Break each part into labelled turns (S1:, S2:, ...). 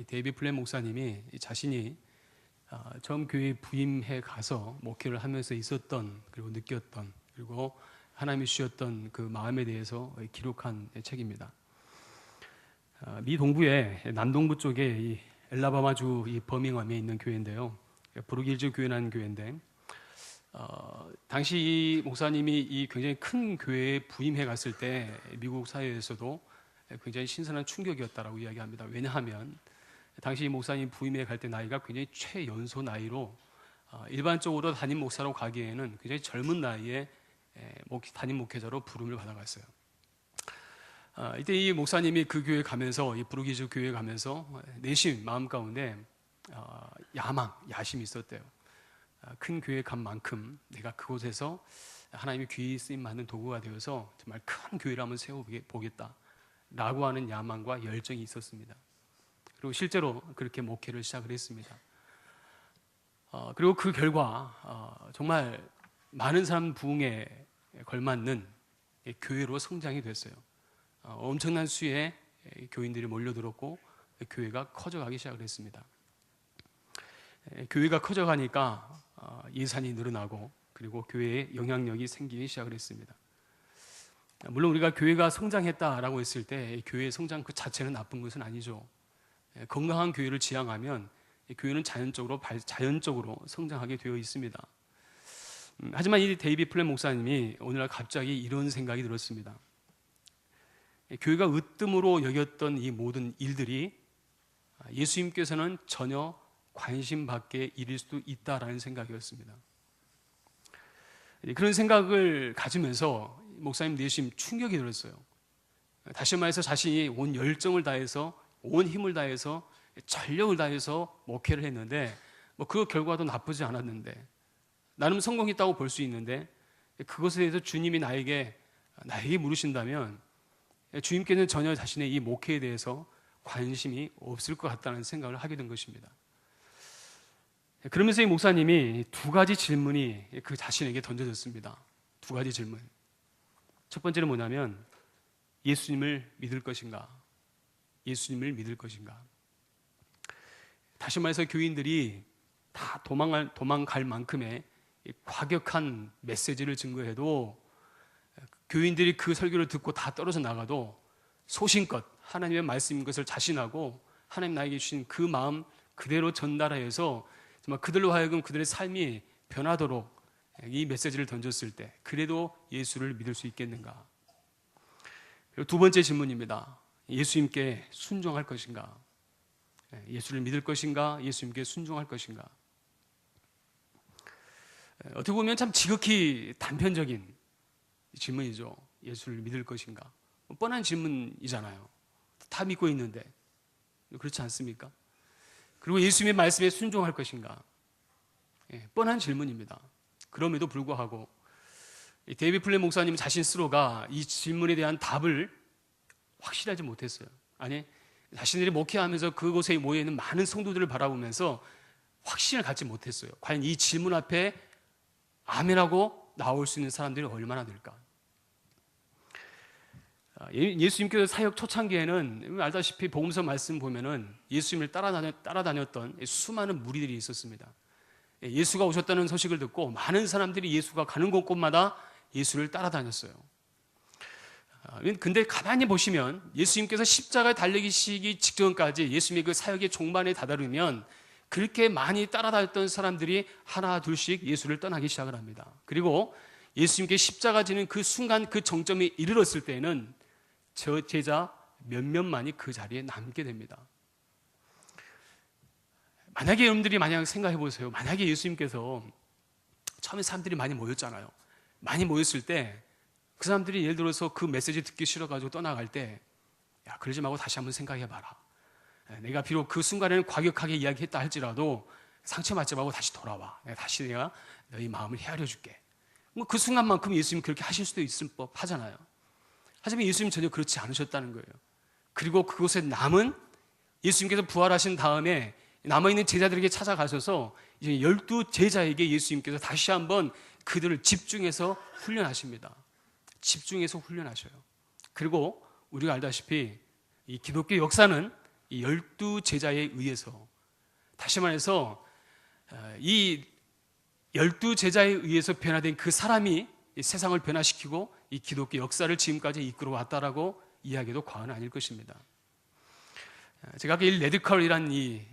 S1: 데이비 플랫 목사님이 자신이 처음 교회에 부임해 가서 목회를 하면서 있었던, 그리고 느꼈던, 그리고 하나님이 주셨던 그 마음에 대해서 기록한 책입니다. 미 동부의 남동부 쪽에 이 엘라바마주 이 버밍엄에 있는 교회인데요. 브룩일즈 교회라는 교회인데, 당시 이 목사님이 이 굉장히 큰 교회에 부임해 갔을 때 미국 사회에서도 굉장히 신선한 충격이었다라고 이야기합니다. 왜냐하면 당시 이 목사님 부임해 갈 때 나이가 굉장히 최연소 나이로 일반적으로 담임 목사로 가기에는 굉장히 젊은 나이에 담임 목회자로 부름을 받아갔어요. 이때 이 목사님이 그 교회 가면서, 이 브룩일즈 교회 가면서 내심 마음 가운데 야심이 있었대요. 큰 교회 간 만큼 내가 그곳에서 하나님의 귀히 쓰임 받는 도구가 되어서 정말 큰 교회를 한번 세워보겠다 라고 하는 야망과 열정이 있었습니다. 그리고 실제로 그렇게 목회를 시작을 했습니다. 그리고 그 결과 정말 많은 사람 부흥에 걸맞는 교회로 성장이 됐어요. 엄청난 수의 교인들이 몰려들었고 교회가 커져가기 시작을 했습니다. 교회가 커져가니까 예산이 늘어나고, 그리고 교회에 영향력이 생기기 시작을 했습니다. 물론 우리가 교회가 성장했다라고 했을 때 교회의 성장 그 자체는 나쁜 것은 아니죠. 건강한 교회를 지향하면 교회는 자연적으로 성장하게 되어 있습니다. 하지만 이 데이비 플랫 목사님이 오늘날 갑자기 이런 생각이 들었습니다. 교회가 으뜸으로 여겼던 이 모든 일들이 예수님께서는 전혀 관심 밖의 일일 수도 있다라는 생각이었습니다. 그런 생각을 가지면서 목사님 내심 충격이 들었어요. 다시 말해서 자신이 온 열정을 다해서, 온 힘을 다해서, 전력을 다해서 목회를 했는데 그 결과도 나쁘지 않았는데, 나름 성공했다고 볼 수 있는데, 그것에 대해서 주님이 나에게 물으신다면 주님께는 전혀 자신의 이 목회에 대해서 관심이 없을 것 같다는 생각을 하게 된 것입니다. 그러면서 이 목사님이 두 가지 질문이 그 자신에게 던져졌습니다. 두 가지 질문. 첫 번째는 뭐냐면, 예수님을 믿을 것인가? 예수님을 믿을 것인가? 다시 말해서 교인들이 다 도망갈 만큼의 과격한 메시지를 증거해도, 교인들이 그 설교를 듣고 다 떨어져 나가도 소신껏 하나님의 말씀인 것을 자신하고 하나님 나에게 주신 그 마음 그대로 전달하여서 정말 그들로 하여금 그들의 삶이 변하도록 이 메시지를 던졌을 때 그래도 예수를 믿을 수 있겠는가? 그리고 두 번째 질문입니다. 예수님께 순종할 것인가? 예수를 믿을 것인가? 예수님께 순종할 것인가? 어떻게 보면 참 지극히 단편적인 질문이죠. 예수를 믿을 것인가? 뻔한 질문이잖아요. 다 믿고 있는데. 그렇지 않습니까? 그리고 예수님의 말씀에 순종할 것인가? 뻔한 질문입니다. 그럼에도 불구하고 데이비 플랫 목사님 자신 스스로가 이 질문에 대한 답을 확실하지 못했어요. 아니, 자신들이 목회하면서 그곳에 모여있는 많은 성도들을 바라보면서 확신을 갖지 못했어요. 과연 이 질문 앞에 아멘하고 나올 수 있는 사람들이 얼마나 될까? 예수님께서 사역 초창기에는 알다시피 복음서 말씀 보면은 예수님을 따라다녔던 수많은 무리들이 있었습니다. 예수가 오셨다는 소식을 듣고 많은 사람들이 예수가 가는 곳곳마다 예수를 따라다녔어요. 근데 가만히 보시면 예수님께서 십자가에 달리시기 직전까지 예수님의 그 사역의 종반에 다다르면 그렇게 많이 따라다녔던 사람들이 하나 둘씩 예수를 떠나기 시작을 합니다. 그리고 예수님께 십자가 지는 그 순간 그 정점에 이르렀을 때는 저 제자 몇몇만이 그 자리에 남게 됩니다. 만약에 여러분들이 만약 생각해 보세요. 만약에 예수님께서 처음에 사람들이 많이 모였잖아요. 많이 모였을 때 그 사람들이 예를 들어서 그 메시지 듣기 싫어가지고 떠나갈 때, 야, 그러지 말고 다시 한번 생각해 봐라. 내가 비록 그 순간에는 과격하게 이야기했다 할지라도 상처받지 말고 다시 돌아와. 다시 내가 너희 마음을 헤아려 줄게. 그 순간만큼 예수님 그렇게 하실 수도 있을 법 하잖아요. 하지만 예수님 전혀 그렇지 않으셨다는 거예요. 그리고 그곳에 남은 예수님께서 부활하신 다음에 남아있는 제자들에게 찾아가셔서 이제 12 제자에게 예수님께서 다시 한번 그들을 집중해서 훈련하십니다. 집중해서 훈련하셔요. 그리고 우리가 알다시피 이 기독교 역사는 이 12제자에 의해서, 다시 말해서 이 12제자에 의해서 변화된 그 사람이 이 세상을 변화시키고 이 기독교 역사를 지금까지 이끌어 왔다라고 이야기도 과언은 아닐 것입니다. 제가 아까 이 레디컬이란 이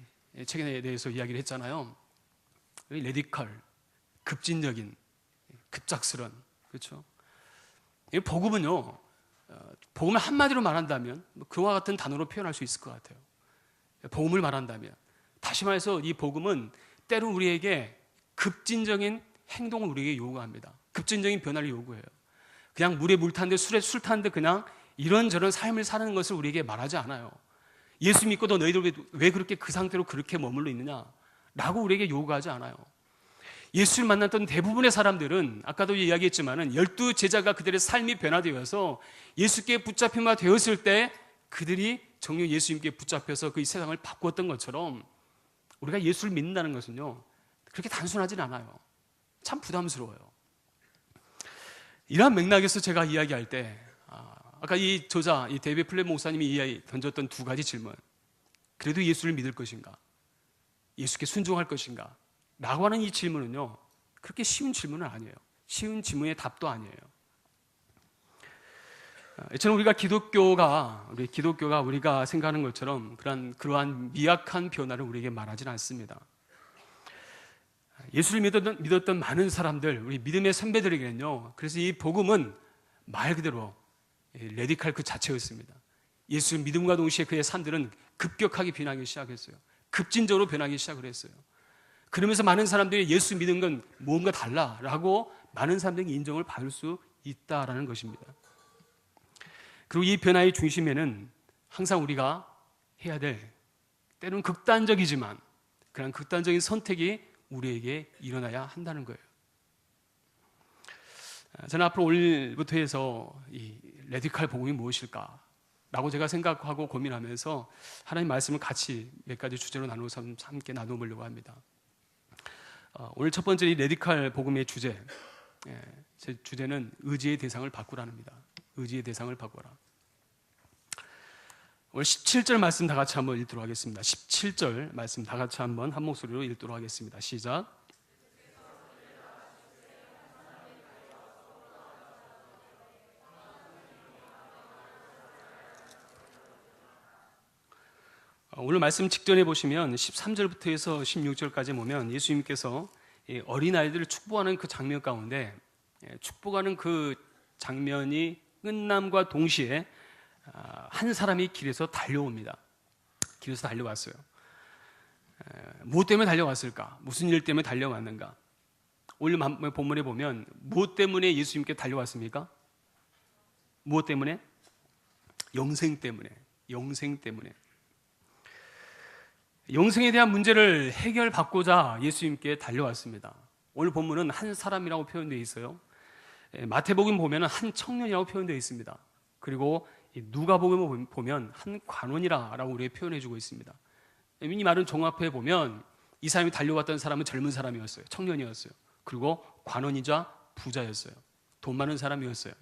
S1: 책에 대해서 이야기를 했잖아요. 이 레디컬, 급진적인, 급작스런, 그렇죠? 이 복음은요, 복음을 한마디로 말한다면 그와 같은 단어로 표현할 수 있을 것 같아요. 복음을 말한다면, 다시 말해서 이 복음은 때로 우리에게 급진적인 행동을 우리에게 요구합니다. 급진적인 변화를 요구해요. 그냥 물에 물 타는데 술에 술 타는데 그냥 이런저런 삶을 사는 것을 우리에게 말하지 않아요. 예수 믿고도 너희들 왜 그렇게 그 상태로 그렇게 머물러 있느냐 라고 우리에게 요구하지 않아요. 예수를 만났던 대부분의 사람들은 아까도 이야기했지만은 12제자가 그들의 삶이 변화되어서 예수께 붙잡힘화 되었을 때 그들이 정녕 예수님께 붙잡혀서 그 세상을 바꾸었던 것처럼 우리가 예수를 믿는다는 것은요, 그렇게 단순하진 않아요. 참 부담스러워요. 이러한 맥락에서 제가 이야기할 때 아까 이 저자, 이 데이비드 플랫 목사님이 던졌던 두 가지 질문, 그래도 예수를 믿을 것인가, 예수께 순종할 것인가 라고 하는 이 질문은요, 그렇게 쉬운 질문은 아니에요. 쉬운 질문의 답도 아니에요. 저는 우리 기독교가 우리가 생각하는 것처럼 그러한 미약한 변화를 우리에게 말하지는 않습니다. 예수를 믿었던 많은 사람들, 우리 믿음의 선배들에게는요, 그래서 이 복음은 말 그대로 레디칼 그 자체였습니다. 예수 믿음과 동시에 그의 삶들은 급격하게 변하기 시작했어요. 급진적으로 변하기 시작을 했어요. 그러면서 많은 사람들이 예수 믿은 건 뭔가 달라라고 많은 사람들이 인정을 받을 수 있다라는 것입니다. 그리고 이 변화의 중심에는 항상 우리가 해야 될, 때로는 극단적이지만 그런 극단적인 선택이 우리에게 일어나야 한다는 거예요. 저는 앞으로 오늘부터 해서 이 레디칼 복음이 무엇일까 라고 제가 생각하고 고민하면서 하나님 말씀을 같이 몇 가지 주제로 나누어서 함께 나눠보려고 합니다. 오늘 첫 번째 이 레디칼 복음의 주제, 제 주제는 의지의 대상을 바꾸라입니다. 의지의 대상을 바꿔라. 오늘 17절 말씀 다 같이 한번 읽도록 하겠습니다. 17절 말씀 다 같이 한번 한 목소리로 읽도록 하겠습니다. 시작. 오늘 말씀 직전에 보시면 13절부터 해서 16절까지 보면 예수님께서 어린아이들을 축복하는 그 장면 가운데, 축복하는 그 장면이 끝남과 동시에 한 사람이 길에서 달려옵니다. 길에서 달려왔어요. 무엇 때문에 달려왔을까? 무슨 일 때문에 달려왔는가? 오늘 본문에 보면 무엇 때문에 예수님께 달려왔습니까? 무엇 때문에? 영생 때문에. 영생 때문에. 영생에 대한 문제를 해결받고자 예수님께 달려왔습니다. 오늘 본문은 한 사람이라고 표현되어 있어요. 마태복음 보면 한 청년이라고 표현되어 있습니다. 그리고 누가복음 보면 한 관원이라고 우리에게 표현해주고 있습니다. 이 말은 종합해 보면 이 사람이 달려왔던 사람은 젊은 사람이었어요. 청년이었어요. 그리고 관원이자 부자였어요. 돈 많은 사람이었어요.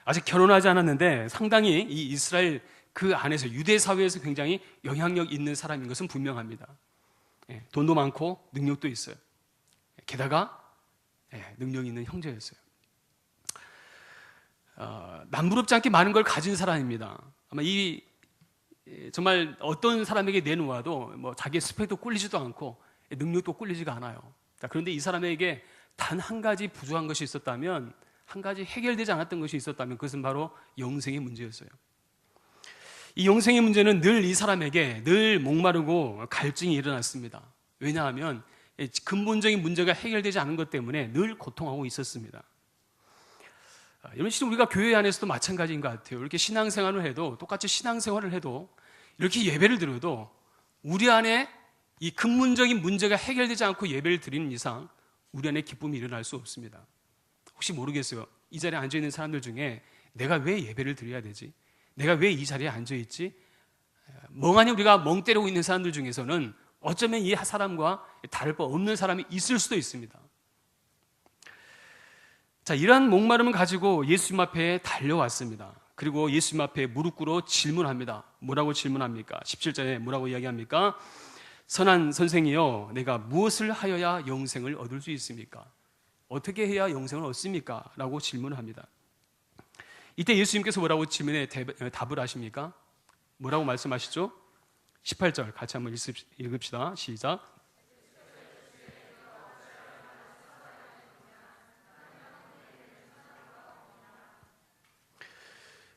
S1: 아직 결혼하지 않았는데 상당히 이 이스라엘 그 안에서 유대 사회에서 굉장히 영향력 있는 사람인 것은 분명합니다. 돈도 많고 능력도 있어요. 게다가 능력 있는 형제였어요. 남부럽지 않게 많은 걸 가진 사람입니다. 아마 정말 어떤 사람에게 내놓아도 자기의 스펙도 꿀리지도 않고 능력도 꿀리지가 않아요. 그런데 이 사람에게 단 한 가지 부족한 것이 있었다면, 한 가지 해결되지 않았던 것이 있었다면 그것은 바로 영생의 문제였어요. 이 영생의 문제는 늘 이 사람에게 늘 목마르고 갈증이 일어났습니다. 왜냐하면 근본적인 문제가 해결되지 않은 것 때문에 늘 고통하고 있었습니다. 여러분, 실은 우리가 교회 안에서도 마찬가지인 것 같아요. 이렇게 신앙생활을 해도, 똑같이 신앙생활을 해도, 이렇게 예배를 드려도 우리 안에 이 근본적인 문제가 해결되지 않고 예배를 드리는 이상 우리 안에 기쁨이 일어날 수 없습니다. 혹시 모르겠어요. 이 자리에 앉아있는 사람들 중에 내가 왜 예배를 드려야 되지? 내가 왜 이 자리에 앉아있지? 멍하니 우리가 멍 때리고 있는 사람들 중에서는 어쩌면 이 사람과 다를 바 없는 사람이 있을 수도 있습니다. 자, 이러한 목마름을 가지고 예수님 앞에 달려왔습니다. 그리고 예수님 앞에 무릎 꿇어 질문합니다. 뭐라고 질문합니까? 17절에 뭐라고 이야기합니까? 선한 선생이여, 내가 무엇을 하여야 영생을 얻을 수 있습니까? 어떻게 해야 영생을 얻습니까? 라고 질문을 합니다. 이때 예수님께서 뭐라고 질문에 답을 하십니까? 뭐라고 말씀하시죠? 18절 같이 한번 읽읍시다. 시작.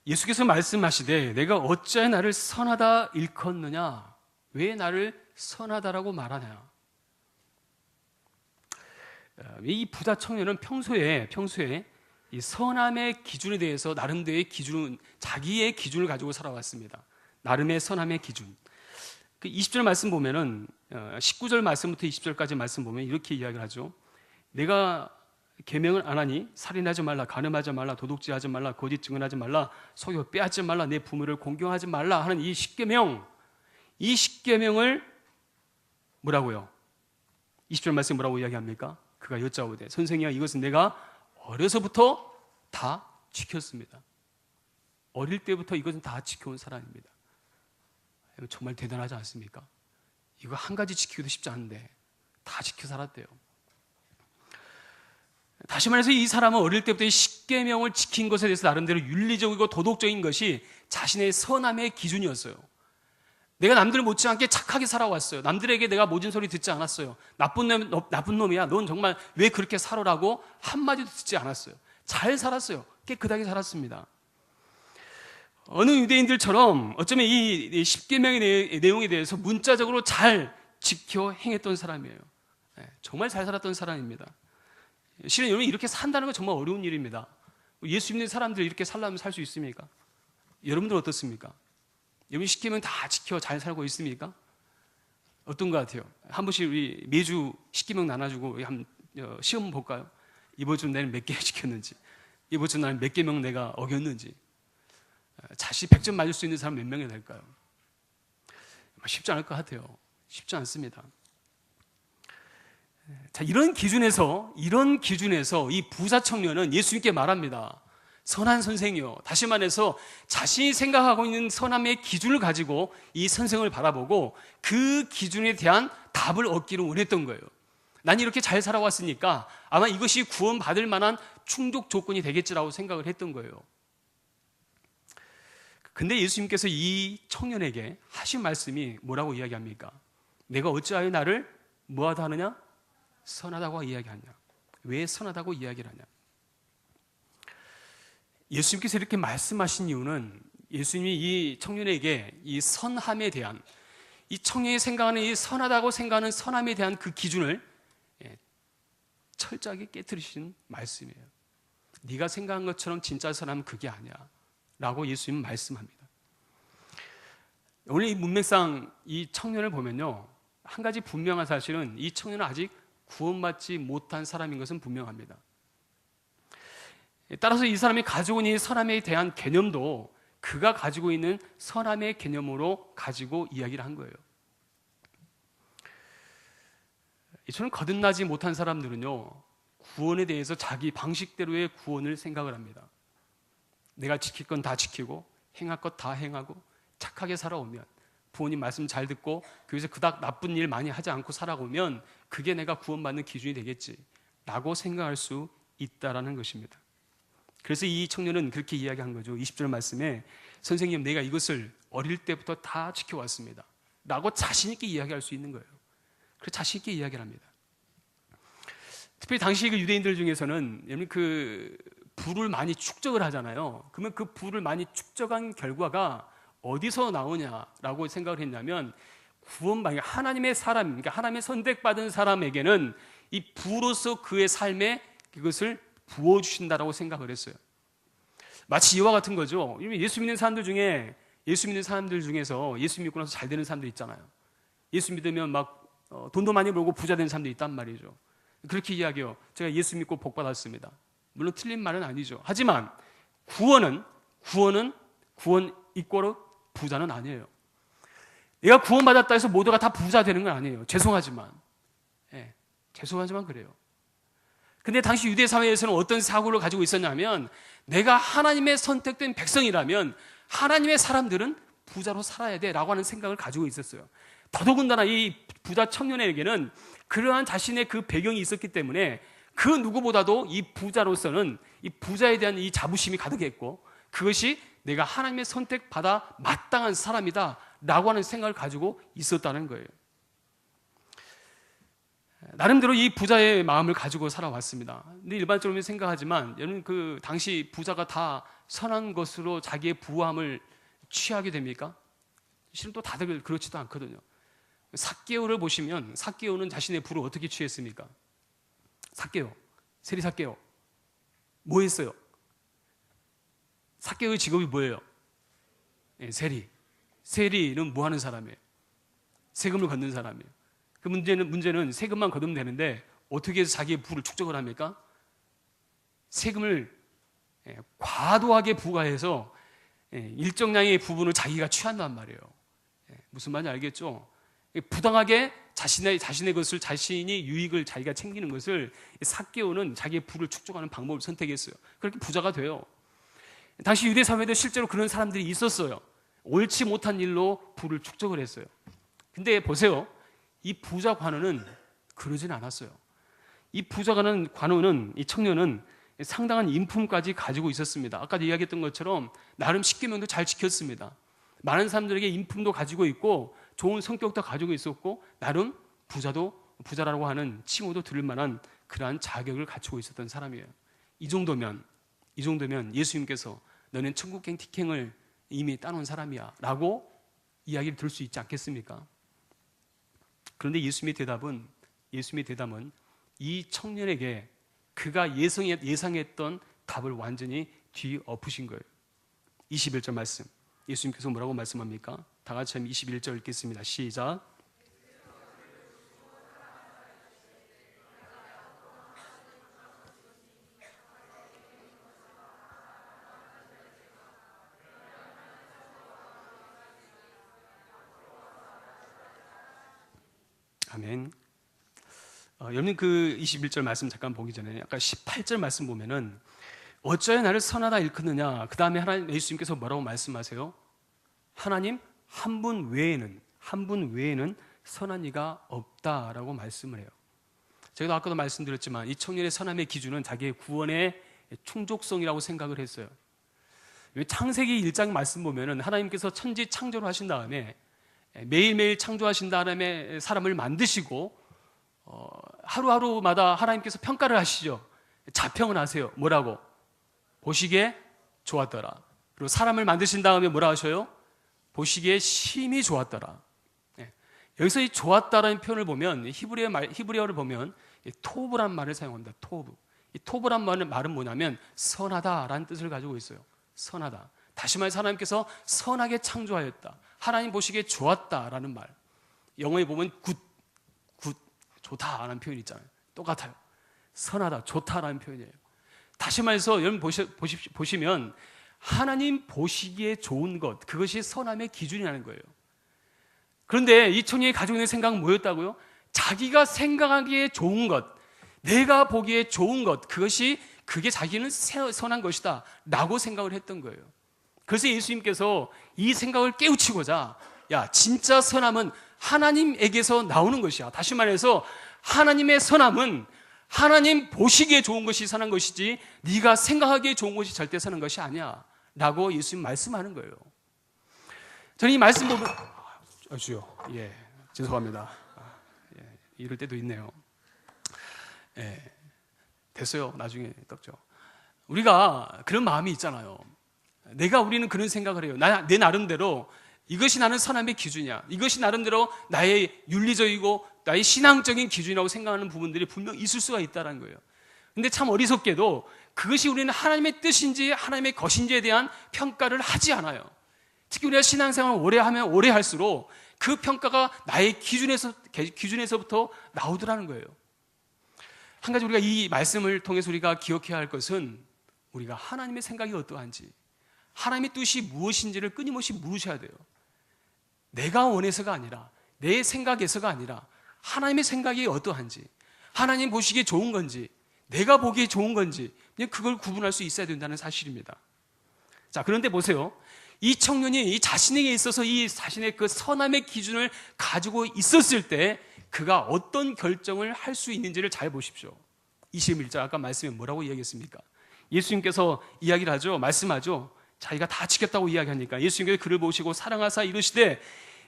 S1: 예수께서 말씀하시되 내가 어찌하여 나를 선하다 일컫느냐? 왜 나를 선하다라고 말하냐? 이 부자 청년은 평소에 이 선함의 기준에 대해서 나름대로의 기준, 자기의 기준을 가지고 살아왔습니다. 나름의 선함의 기준. 그 20절 말씀 보면은 19절 말씀부터 20절까지 말씀 보면 이렇게 이야기를 하죠. 내가 계명을 안 하니 살인하지 말라, 간음하지 말라, 도둑질하지 말라, 거짓 증언하지 말라, 속여 빼앗지 말라, 내 부모를 공경하지 말라 하는 이 10계명, 이 10계명을 뭐라고요? 20절 말씀 뭐라고 이야기합니까? 그가 여짜오되 선생이야, 이것은 내가 어려서부터 다 지켰습니다. 어릴 때부터 이것은 다 지켜온 사람입니다. 정말 대단하지 않습니까? 이거 한 가지 지키기도 쉽지 않은데 다 지켜 살았대요. 다시 말해서 이 사람은 어릴 때부터 이 10계명을 지킨 것에 대해서 나름대로 윤리적이고 도덕적인 것이 자신의 선함의 기준이었어요. 내가 남들 못지않게 착하게 살아왔어요. 남들에게 내가 모진 소리 듣지 않았어요. 나쁜 놈이야. 넌 정말 왜 그렇게 살아라고 한마디도 듣지 않았어요. 잘 살았어요. 깨끗하게 살았습니다. 어느 유대인들처럼 어쩌면 이 10계명의 내용에 대해서 문자적으로 잘 지켜 행했던 사람이에요. 정말 잘 살았던 사람입니다. 실은 여러분 이렇게 산다는 건 정말 어려운 일입니다. 예수 믿는 사람들이 이렇게 살려면 살 수 있습니까? 여러분들 어떻습니까? 여러분 10계명 다 지켜 잘 살고 있습니까? 어떤 것 같아요? 한 번씩 우리 매주 10계명 나눠주고 한번 시험 볼까요? 이번 주 내는 몇 개 지켰는지, 이번 주 나는 몇 계명 내가 어겼는지. 자시 100점 맞을 수 있는 사람 몇 명이 될까요? 쉽지 않을 것 같아요. 쉽지 않습니다. 자, 이런 기준에서 이 부자 청년은 예수님께 말합니다. 선한 선생이요. 다시 말해서 자신이 생각하고 있는 선함의 기준을 가지고 이 선생을 바라보고 그 기준에 대한 답을 얻기를 원했던 거예요. 난 이렇게 잘 살아왔으니까 아마 이것이 구원받을 만한 충족 조건이 되겠지라고 생각을 했던 거예요. 근데 예수님께서 이 청년에게 하신 말씀이 뭐라고 이야기합니까? 내가 어찌하여 나를 뭐하다 하느냐? 선하다고 이야기하냐? 왜 선하다고 이야기를 하냐? 예수님께서 이렇게 말씀하신 이유는 예수님이 이 청년에게 이 선함에 대한, 이 청년이 생각하는 이 선하다고 생각하는 선함에 대한 그 기준을 철저하게 깨트리신 말씀이에요. 네가 생각한 것처럼 진짜 선함은 그게 아니야 라고 예수님은 말씀합니다. 오늘 이 문맥상 이 청년을 보면요, 한 가지 분명한 사실은 이 청년은 아직 구원받지 못한 사람인 것은 분명합니다. 따라서 이 사람이 가지고 있는 선함에 대한 개념도 그가 가지고 있는 선함의 개념으로 가지고 이야기를 한 거예요. 저는 거듭나지 못한 사람들은요, 구원에 대해서 자기 방식대로의 구원을 생각을 합니다. 내가 지킬 건 다 지키고 행할 것 다 행하고 착하게 살아오면, 부모님 말씀 잘 듣고 그래서 그닥 나쁜 일 많이 하지 않고 살아오면 그게 내가 구원받는 기준이 되겠지 라고 생각할 수 있다라는 것입니다. 그래서 이 청년은 그렇게 이야기한 거죠. 20절 말씀에 선생님, 내가 이것을 어릴 때부터 다 지켜왔습니다 라고 자신 있게 이야기할 수 있는 거예요. 그래서 자신 있게 이야기를 합니다. 특별히 당시 그 유대인들 중에서는 그 부를 많이 축적을 하잖아요. 그러면 그 부를 많이 축적한 결과가 어디서 나오냐라고 생각을 했냐면, 구원받은 하나님의 사람, 그러니까 하나님의 선택받은 사람에게는 이 부로서 그의 삶에 그것을 부어주신다라고 생각을 했어요. 마치 이와 같은 거죠. 예수 믿는 사람들 중에서 예수 믿고 나서 잘 되는 사람들 있잖아요. 예수 믿으면 막 돈도 많이 벌고 부자 된 사람도 있단 말이죠. 그렇게 이야기해요. 제가 예수 믿고 복 받았습니다. 물론 틀린 말은 아니죠. 하지만 구원 이꼬르 부자는 아니에요. 내가 구원받았다 해서 모두가 다 부자 되는 건 아니에요. 죄송하지만 그래요. 근데 당시 유대 사회에서는 어떤 사고를 가지고 있었냐면, 내가 하나님의 선택된 백성이라면 하나님의 사람들은 부자로 살아야 돼라고 하는 생각을 가지고 있었어요. 더더군다나 이 부자 청년에게는 그러한 자신의 그 배경이 있었기 때문에 그 누구보다도 이 부자로서는 이 부자에 대한 이 자부심이 가득했고, 그것이 내가 하나님의 선택받아 마땅한 사람이다 라고 하는 생각을 가지고 있었다는 거예요. 나름대로 이 부자의 마음을 가지고 살아왔습니다. 근데 일반적으로 생각하지만 여러분, 그 당시 부자가 다 선한 것으로 자기의 부함을 취하게 됩니까? 실은 또 다들 그렇지도 않거든요. 삭개오를 보시면 삭개오는 자신의 부를 어떻게 취했습니까? 삭개오, 세리 삭개오 뭐 했어요? 삭개오의 직업이 뭐예요? 세리. 세리는 뭐 하는 사람이에요? 세금을 걷는 사람이에요. 그 문제는 세금만 걷으면 되는데 어떻게 해서 자기의 부를 축적을 합니까? 세금을 과도하게 부과해서 일정량의 부분을 자기가 취한단 말이에요. 무슨 말인지 알겠죠? 부당하게 자신의 것을, 자신이 유익을 자기가 챙기는 것을 삭개오는 자기의 부를 축적하는 방법을 선택했어요. 그렇게 부자가 돼요. 당시 유대 사회에도 실제로 그런 사람들이 있었어요. 옳지 못한 일로 부를 축적을 했어요. 근데 보세요, 이 부자 관우는 그러진 않았어요. 이 부자 관우는, 이 청년은 상당한 인품까지 가지고 있었습니다. 아까 이야기했던 것처럼 나름 십계명도 잘 지켰습니다. 많은 사람들에게 인품도 가지고 있고 좋은 성격도 가지고 있었고, 나름 부자라고 하는 칭호도 들을 만한 그러한 자격을 갖추고 있었던 사람이에요. 이 정도면 예수님께서 너는 천국행 티켓을 이미 따놓은 사람이야 라고 이야기를 들을 수 있지 않겠습니까? 그런데 예수님의 대답은 이 청년에게 그가 예상했던 답을 완전히 뒤엎으신 거예요. 21절 말씀, 예수님께서 뭐라고 말씀합니까? 다 같이 21절 읽겠습니다. 시작. 아멘. 여러분, 그 21절 말씀 잠깐 보기 전에 아까 18절 말씀 보면은 어쩌여 나를 선하다 일컫느냐, 그 다음에 하나님 예수님께서 뭐라고 말씀하세요? 하나님 한 분 외에는 선한 이가 없다라고 말씀을 해요. 제가 아까도 말씀드렸지만 이 청년의 선함의 기준은 자기의 구원의 충족성이라고 생각을 했어요. 창세기 1장 말씀 보면은 하나님께서 천지 창조를 하신 다음에 매일매일 창조하신 다음에 사람을 만드시고 하루하루마다 하나님께서 평가를 하시죠. 자평을 하세요. 뭐라고? 보시기에 좋았더라. 그리고 사람을 만드신 다음에 뭐라 하셔요? 보시기에 심히 좋았더라. 여기서 이 좋았다라는 표현을 보면 히브리어를 보면 토브란 말을 사용합니다. 토브. 이 토브란 말은 뭐냐면 선하다라는 뜻을 가지고 있어요. 선하다. 다시 말해서 하나님께서 선하게 창조하였다. 하나님 보시기에 좋았다라는 말. 영어에 보면 굿, 좋다라는 표현이 있잖아요. 똑같아요. 선하다, 좋다라는 표현이에요. 다시 말해서 여러분 보시면 하나님 보시기에 좋은 것, 그것이 선함의 기준이라는 거예요. 그런데 이 청년이 가지고 있는 생각은 뭐였다고요? 자기가 생각하기에 좋은 것, 내가 보기에 좋은 것, 그게 자기는 선한 것이다 라고 생각을 했던 거예요. 그래서 예수님께서 이 생각을 깨우치고자, 야, 진짜 선함은 하나님에게서 나오는 것이야. 다시 말해서 하나님의 선함은 하나님 보시기에 좋은 것이 선한 것이지 네가 생각하기에 좋은 것이 절대 선한 것이 아니야 라고 예수님 말씀하는 거예요. 저는 이 말씀 보면 주요, 죄송합니다. 이럴 때도 있네요. 됐어요. 나중에 떡죠. 우리가 그런 마음이 있잖아요. 우리는 그런 생각을 해요. 내 나름대로 이것이 나는 선함의 기준이야. 이것이 나름대로 나의 윤리적이고 나의 신앙적인 기준이라고 생각하는 부분들이 분명 있을 수가 있다는 거예요. 근데 참 어리석게도 그것이 우리는 하나님의 뜻인지 하나님의 것인지에 대한 평가를 하지 않아요. 특히 우리가 신앙생활을 오래 하면 오래 할수록 그 평가가 나의 기준에서부터 나오더라는 거예요. 한 가지 우리가 이 말씀을 통해서 우리가 기억해야 할 것은 우리가 하나님의 생각이 어떠한지, 하나님의 뜻이 무엇인지를 끊임없이 물으셔야 돼요. 내가 원해서가 아니라, 내 생각에서가 아니라 하나님의 생각이 어떠한지, 하나님 보시기에 좋은 건지, 내가 보기에 좋은 건지, 그냥 그걸 구분할 수 있어야 된다는 사실입니다. 자, 그런데 보세요. 이 청년이 이 자신에게 있어서 이 자신의 그 선함의 기준을 가지고 있었을 때 그가 어떤 결정을 할 수 있는지를 잘 보십시오. 21절 아까 말씀에 뭐라고 이야기했습니까? 예수님께서 이야기를 하죠. 말씀하죠. 자기가 다 지켰다고 이야기하니까 예수님께서 그를 보시고 사랑하사 이르시되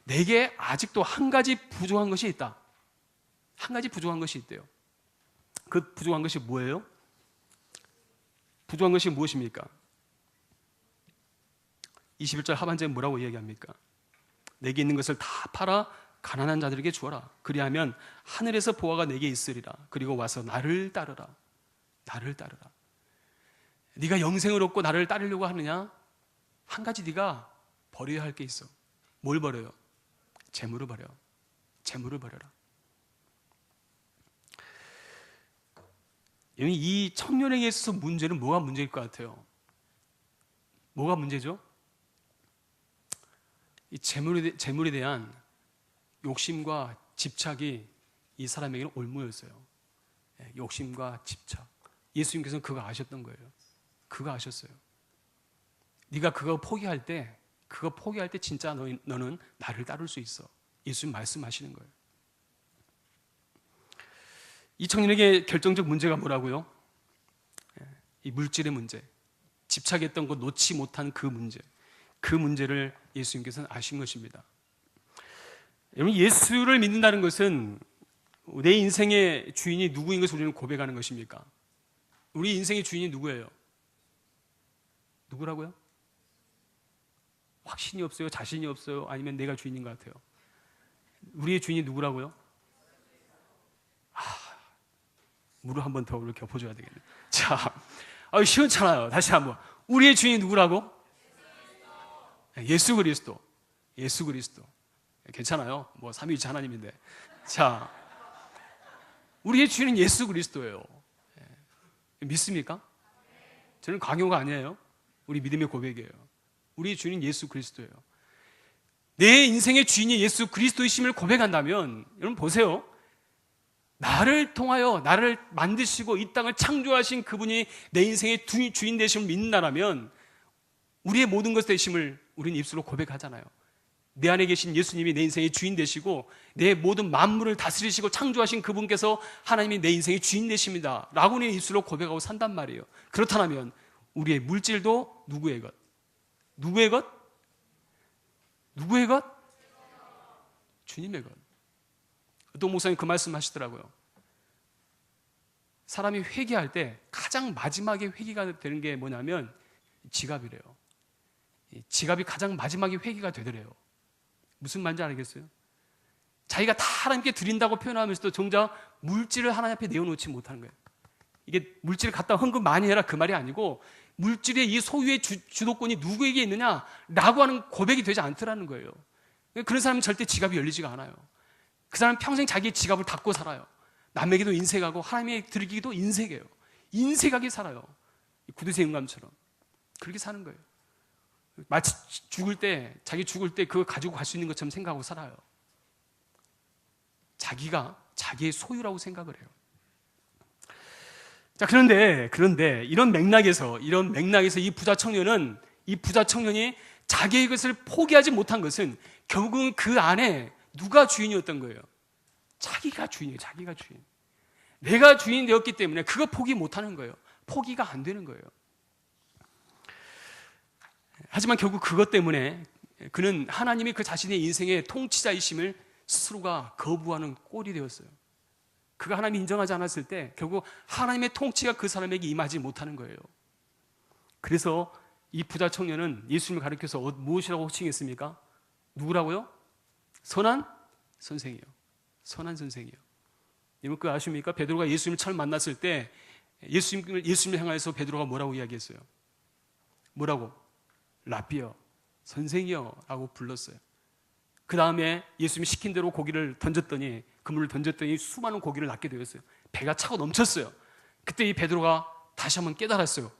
S1: 내게 아직도 한 가지 부족한 것이 있다. 한 가지 부족한 것이 있대요. 그 부족한 것이 뭐예요? 부족한 것이 무엇입니까? 21절 하반절에 뭐라고 이야기합니까? 내게 있는 것을 다 팔아 가난한 자들에게 주어라. 그리하면 하늘에서 보화가 내게 있으리라. 그리고 와서 나를 따르라. 나를 따르라. 네가 영생을 얻고 나를 따르려고 하느냐? 한 가지 네가 버려야 할 게 있어. 뭘 버려요? 재물을 버려. 재물을 버려라. 이 청년에게 있어서 문제는 뭐가 문제일 것 같아요? 뭐가 문제죠? 이 재물에 대한 욕심과 집착이 이 사람에게는 올무였어요. 욕심과 집착. 예수님께서는 그거 아셨던 거예요. 그거 아셨어요. 네가 그거 포기할 때 진짜 너는 나를 따를 수 있어. 예수님 말씀하시는 거예요. 이 청년에게 결정적 문제가 뭐라고요? 이 물질의 문제, 집착했던 것 놓지 못한 그 문제, 그 문제를 예수님께서는 아신 것입니다. 여러분, 예수를 믿는다는 것은 내 인생의 주인이 누구인 것을 우리는 고백하는 것입니까? 우리 인생의 주인이 누구예요? 누구라고요? 확신이 없어요? 자신이 없어요? 아니면 내가 주인인 것 같아요? 우리의 주인이 누구라고요? 물을 한 번 더 이렇게 엎어줘야 되겠네. 자, 시원찮아요. 다시 한번. 우리의 주인이 누구라고? 예수 그리스도. 예수 그리스도. 괜찮아요. 뭐 삼위일체 하나님인데. 자, 우리의 주인은 예수 그리스도예요. 믿습니까? 저는 강요가 아니에요. 우리 믿음의 고백이에요. 우리의 주인은 예수 그리스도예요. 내 인생의 주인이 예수 그리스도이심을 고백한다면 여러분 보세요. 나를 통하여 나를 만드시고 이 땅을 창조하신 그분이 내 인생의 주인 되심을 믿는다면 우리의 모든 것 되심을 우리는 입술로 고백하잖아요. 내 안에 계신 예수님이 내 인생의 주인 되시고 내 모든 만물을 다스리시고 창조하신 그분께서 하나님이 내 인생의 주인 되십니다 라고 우리는 입술로 고백하고 산단 말이에요. 그렇다면 우리의 물질도 누구의 것? 누구의 것? 누구의 것? 주님의 것. 어떤 목사님 그 말씀 하시더라고요. 사람이 회개할 때 가장 마지막에 회개가 되는 게 뭐냐면 지갑이래요. 지갑이 가장 마지막에 회개가 되더래요. 무슨 말인지 알겠어요? 자기가 다 하나님께 드린다고 표현하면서도 정작 물질을 하나님 앞에 내어놓지 못하는 거예요. 이게 물질을 갖다 헌금 많이 해라 그 말이 아니고 물질의 이 소유의 주도권이 누구에게 있느냐라고 하는 고백이 되지 않더라는 거예요. 그런 사람은 절대 지갑이 열리지가 않아요. 그 사람은 평생 자기의 지갑을 닫고 살아요. 남에게도 인색하고 하나님에게 드리기도 인색해요. 인색하게 살아요. 구두쇠 영감처럼 그렇게 사는 거예요. 마치 자기 죽을 때 그거 가지고 갈 수 있는 것처럼 생각하고 살아요. 자기가 자기의 소유라고 생각을 해요. 자, 그런데 이런 맥락에서 이 부자 청년이 자기의 것을 포기하지 못한 것은 결국은 그 안에 누가 주인이었던 거예요? 자기가 주인이에요. 자기가 주인. 내가 주인 되었기 때문에 그거 포기 못하는 거예요. 포기가 안 되는 거예요. 하지만 결국 그것 때문에 그는 하나님이 그 자신의 인생의 통치자이심을 스스로가 거부하는 꼴이 되었어요. 그가 하나님이 인정하지 않았을 때 결국 하나님의 통치가 그 사람에게 임하지 못하는 거예요. 그래서 이 부자 청년은 예수님을 가리켜서 무엇이라고 호칭했습니까? 누구라고요? 선한 선생이요. 선한 선생이요. 여러분 그거 아십니까? 베드로가 예수님을 처음 만났을 때 예수님을 향해서 베드로가 뭐라고 이야기했어요? 뭐라고? 라비어, 선생이요 라고 불렀어요. 그 다음에 예수님이 시킨 대로 고기를 던졌더니 그물을 던졌더니 수많은 고기를 낚게 되었어요. 배가 차고 넘쳤어요. 그때 이 베드로가 다시 한번 깨달았어요.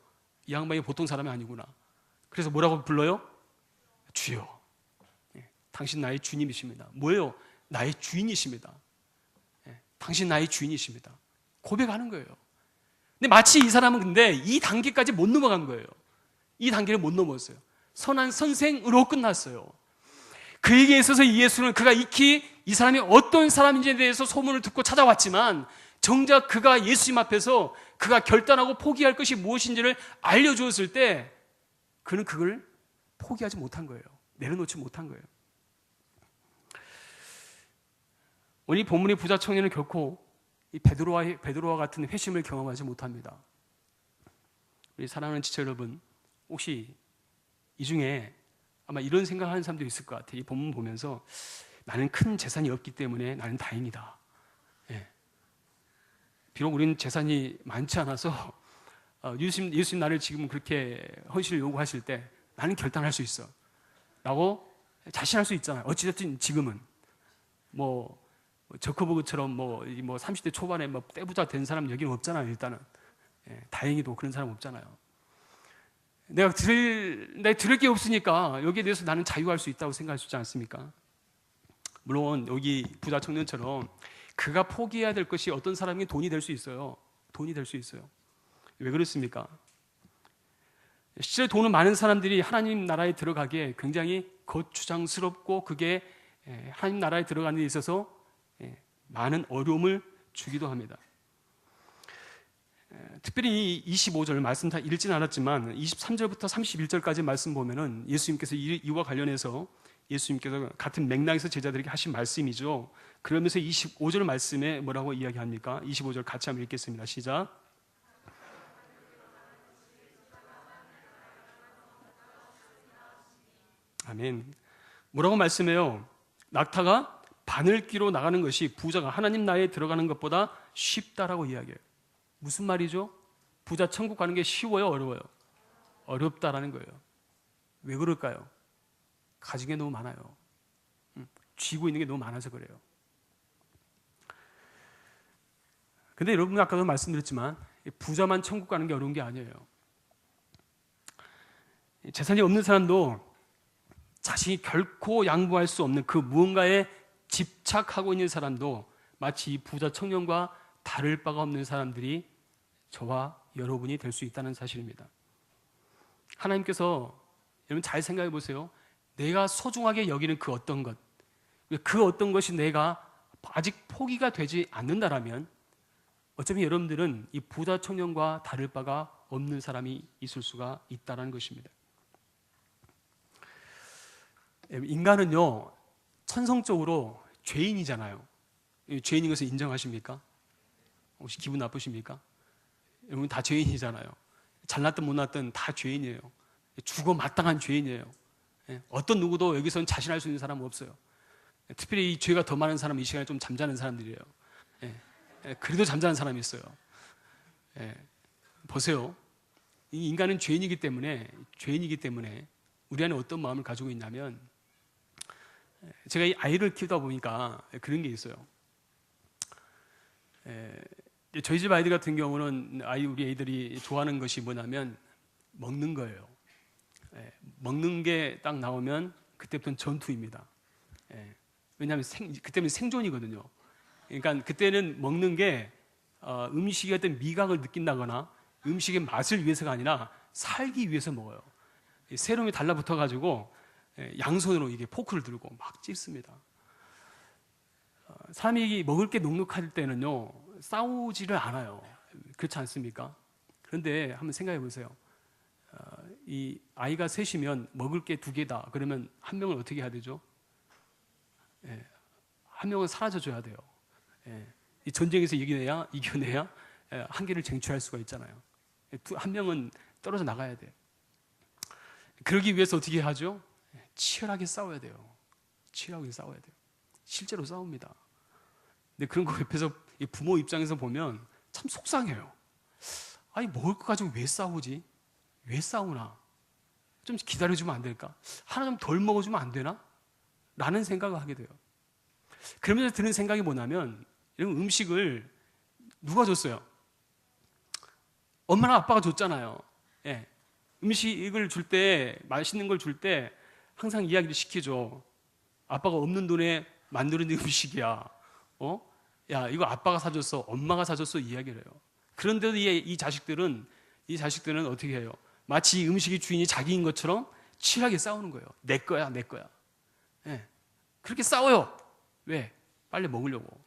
S1: 이 양반이 보통 사람이 아니구나. 그래서 뭐라고 불러요? 주여. 당신 나의 주님이십니다. 뭐예요? 나의 주인이십니다. 당신 나의 주인이십니다. 고백하는 거예요. 근데 마치 이 사람은 근데 이 단계까지 못 넘어간 거예요. 이 단계를 못 넘었어요. 선한 선생으로 끝났어요. 그에게 있어서 예수는 그가 익히 이 사람이 어떤 사람인지에 대해서 소문을 듣고 찾아왔지만 정작 그가 예수님 앞에서 그가 결단하고 포기할 것이 무엇인지를 알려주었을 때 그는 그걸 포기하지 못한 거예요. 내려놓지 못한 거예요. 오늘 이 본문의 부자 청년은 결코 이 베드로와 같은 회심을 경험하지 못합니다. 우리 사랑하는 지체 여러분, 혹시 이 중에 아마 이런 생각하는 사람도 있을 것 같아요. 이 본문 보면서 나는 큰 재산이 없기 때문에 나는 다행이다. 예. 비록 우리는 재산이 많지 않아서 예수님 나를 지금 그렇게 헌신을 요구하실 때 나는 결단할 수 있어 라고 자신할 수 있잖아요. 어찌됐든 지금은 저커버그처럼 30대 초반에 떼부자 된 사람 여기는 없잖아요. 일단은 다행히도 그런 사람 없잖아요. 내가 들을 게 없으니까 여기에 대해서 나는 자유할 수 있다고 생각할 수 있지 않습니까? 물론 여기 부자 청년처럼 그가 포기해야 될 것이 어떤 사람이 돈이 될 수 있어요. 돈이 될 수 있어요. 왜 그렇습니까? 실제 돈은 많은 사람들이 하나님 나라에 들어가기에 굉장히 거추장스럽고 그게 하나님 나라에 들어가는 데 있어서 많은 어려움을 주기도 합니다. 특별히 이 25절 말씀 다 읽지는 않았지만 23절부터 31절까지 말씀 보면은 예수님께서 이와 관련해서 예수님께서 같은 맥락에서 제자들에게 하신 말씀이죠. 그러면서 25절 말씀에 뭐라고 이야기합니까? 25절 같이 한번 읽겠습니다. 시작. 아멘. 뭐라고 말씀해요? 낙타가 바늘기로 나가는 것이 부자가 하나님 나라에 들어가는 것보다 쉽다라고 이야기해요. 무슨 말이죠? 부자 천국 가는 게 쉬워요? 어려워요? 어렵다라는 거예요. 왜 그럴까요? 가진 게 너무 많아요. 쥐고 있는 게 너무 많아서 그래요. 근데 여러분 아까도 말씀드렸지만 부자만 천국 가는 게 어려운 게 아니에요. 재산이 없는 사람도 자신이 결코 양보할 수 없는 그 무언가에 집착하고 있는 사람도 마치 이 부자 청년과 다를 바가 없는 사람들이 저와 여러분이 될 수 있다는 사실입니다. 하나님께서 여러분 잘 생각해 보세요. 내가 소중하게 여기는 그 어떤 것, 그 어떤 것이 내가 아직 포기가 되지 않는다라면 어차피 여러분들은 이 부자 청년과 다를 바가 없는 사람이 있을 수가 있다는 것입니다. 인간은요 천성적으로 죄인이잖아요. 죄인인 것을 인정하십니까? 혹시 기분 나쁘십니까? 여러분 다 죄인이잖아요. 잘났든 못났든 다 죄인이에요. 죽어 마땅한 죄인이에요. 어떤 누구도 여기서는 자신할 수 있는 사람은 없어요. 특별히 이 죄가 더 많은 사람은 이 시간에 좀 잠자는 사람들이에요. 그래도 잠자는 사람이 있어요. 보세요. 이 인간은 죄인이기 때문에 우리 안에 어떤 마음을 가지고 있냐면 제가 이 아이를 키우다 보니까 그런 게 있어요. 저희 집 아이들 같은 경우는 우리 애들이 좋아하는 것이 뭐냐면 먹는 거예요. 먹는 게 딱 나오면 그때부터는 전투입니다. 왜냐하면 그때는 생존이거든요. 그러니까 그때는 먹는 게 음식의 어떤 미각을 느낀다거나 음식의 맛을 위해서가 아니라 살기 위해서 먹어요. 세롬이 달라붙어가지고 양손으로 이게 포크를 들고 막 찝습니다. 사람이 먹을 게 넉넉할 때는요 싸우지를 않아요. 그렇지 않습니까? 그런데 한번 생각해 보세요. 이 아이가 셋이면 먹을 게 2개다. 그러면 한 명을 어떻게 해야 되죠? 한 명은 사라져 줘야 돼요. 이 전쟁에서 이겨내야 한 개를 쟁취할 수가 있잖아요. 한 명은 떨어져 나가야 돼요. 그러기 위해서 어떻게 하죠? 치열하게 싸워야 돼요. 치열하게 싸워야 돼요. 실제로 싸웁니다. 근데 그런 거 옆에서 부모 입장에서 보면 참 속상해요. 아니 먹을 거 가지고 왜 싸우지? 왜 싸우나? 좀 기다려주면 안 될까? 하나 좀 덜 먹어주면 안 되나? 라는 생각을 하게 돼요. 그러면서 드는 생각이 뭐냐면 이런 음식을 누가 줬어요? 엄마랑 아빠가 줬잖아요. 음식을 줄 때, 맛있는 걸 줄 때 항상 이야기를 시키죠. 아빠가 없는 돈에 만드는 음식이야. 야, 이거 아빠가 사줬어, 엄마가 사줬어 이야기를 해요. 그런데도 이 자식들은 어떻게 해요? 마치 이 음식의 주인이 자기인 것처럼 치열하게 싸우는 거예요. 내 거야, 내 거야. 예. 그렇게 싸워요. 왜? 빨리 먹으려고.